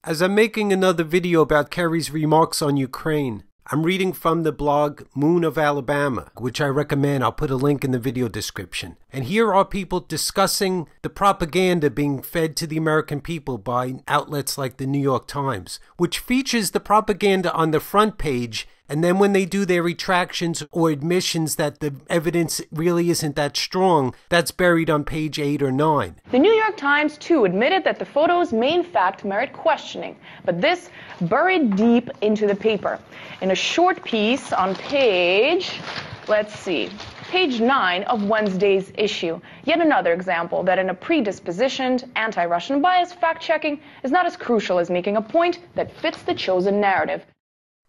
As I'm making another video about Kerry's remarks on Ukraine, I'm reading from the blog Moon of Alabama, which I recommend. I'll put a link in the video description. And here are people discussing the propaganda being fed to the American people by outlets like the New York Times, which features the propaganda on the front page, and then when they do their retractions or admissions that the evidence really isn't that strong, that's buried on page 8 or 9. The New York Times, too, admitted that the photos may in fact merit questioning, but this buried deep into the paper. In a short piece on page 9 of Wednesday's issue. Yet another example that in a predispositioned, anti-Russian bias, fact-checking is not as crucial as making a point that fits the chosen narrative.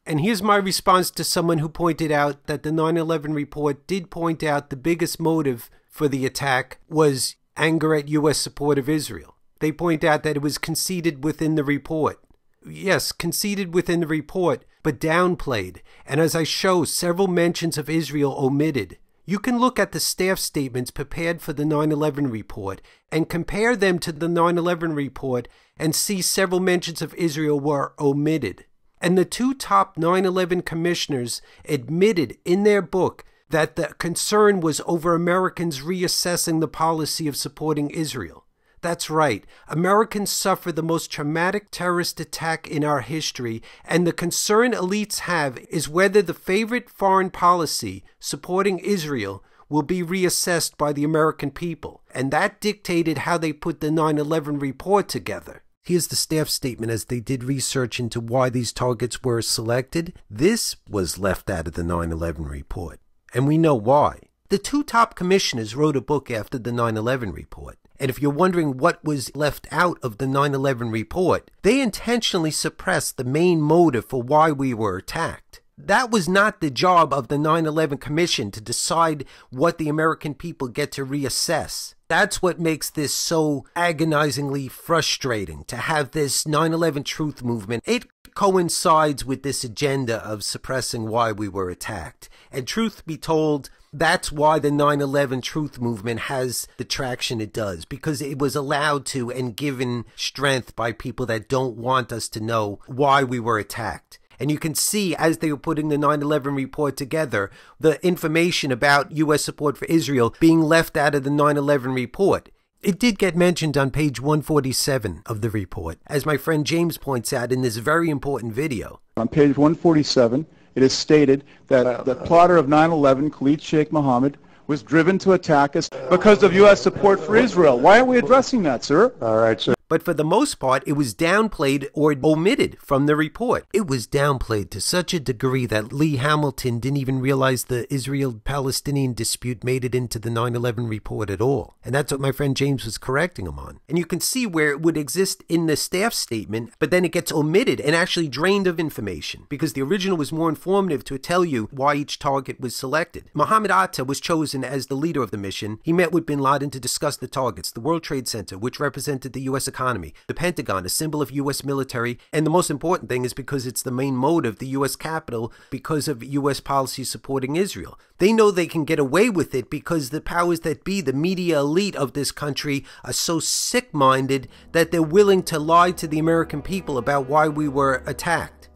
And here's my response to someone who pointed out that the 9/11 report did point out the biggest motive for the attack was anger at U.S. support of Israel. They point out that it was conceded within the report. Yes, conceded within the report, but downplayed. And as I show, several mentions of Israel omitted. You can look at the staff statements prepared for the 9/11 report and compare them to the 9/11 report and see several mentions of Israel were omitted. And the two top 9/11 commissioners admitted in their book that the concern was over Americans reassessing the policy of supporting Israel. That's right. Americans suffer the most traumatic terrorist attack in our history, and the concern elites have is whether the favorite foreign policy, supporting Israel, will be reassessed by the American people. And that dictated how they put the 9/11 report together. Here's the staff statement as they did research into why these targets were selected. This was left out of the 9/11 report, and we know why. The two top commissioners wrote a book after the 9/11 report. And if you're wondering what was left out of the 9/11 report, they intentionally suppressed the main motive for why we were attacked. That was not the job of the 9/11 Commission to decide what the American people get to reassess. That's what makes this so agonizingly frustrating, to have this 9/11 truth movement. It coincides with this agenda of suppressing why we were attacked. And truth be told, that's why the 9/11 truth movement has the traction it does, because it was allowed to and given strength by people that don't want us to know why we were attacked. And you can see, as they were putting the 9/11 report together, the information about U.S. support for Israel being left out of the 9/11 report. It did get mentioned on page 147 of the report, as my friend James points out in this very important video. On page 147, it is stated that the plotter of 9/11, Khalid Sheikh Mohammed, was driven to attack us because of U.S. support for Israel. Why aren't we addressing that, sir? All right, sir. But for the most part, it was downplayed or omitted from the report. It was downplayed to such a degree that Lee Hamilton didn't even realize the Israel-Palestinian dispute made it into the 9/11 report at all. And that's what my friend James was correcting him on. And you can see where it would exist in the staff statement, but then it gets omitted and actually drained of information, because the original was more informative to tell you why each target was selected. Mohammed Atta was chosen as the leader of the mission. He met with bin Laden to discuss the targets: the World Trade Center, which represented the U.S. economy, the Pentagon, a symbol of U.S. military, and the most important thing is because it's the main motive, the U.S. Capitol, because of U.S. policy supporting Israel. They know they can get away with it because the powers that be, the media elite of this country, are so sick-minded that they're willing to lie to the American people about why we were attacked.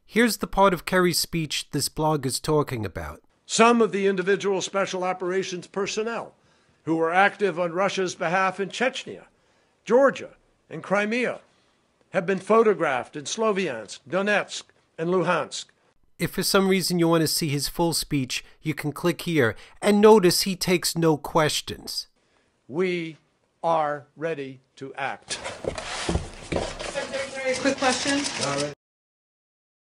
Here's the part of Kerry's speech this blog is talking about. Some of the individual special operations personnel who were active on Russia's behalf in Chechnya, Georgia, and Crimea have been photographed in Slovyansk, Donetsk, and Luhansk. If for some reason you want to see his full speech, you can click here, and notice he takes no questions. We are ready to act. Secretary, quick question. All right.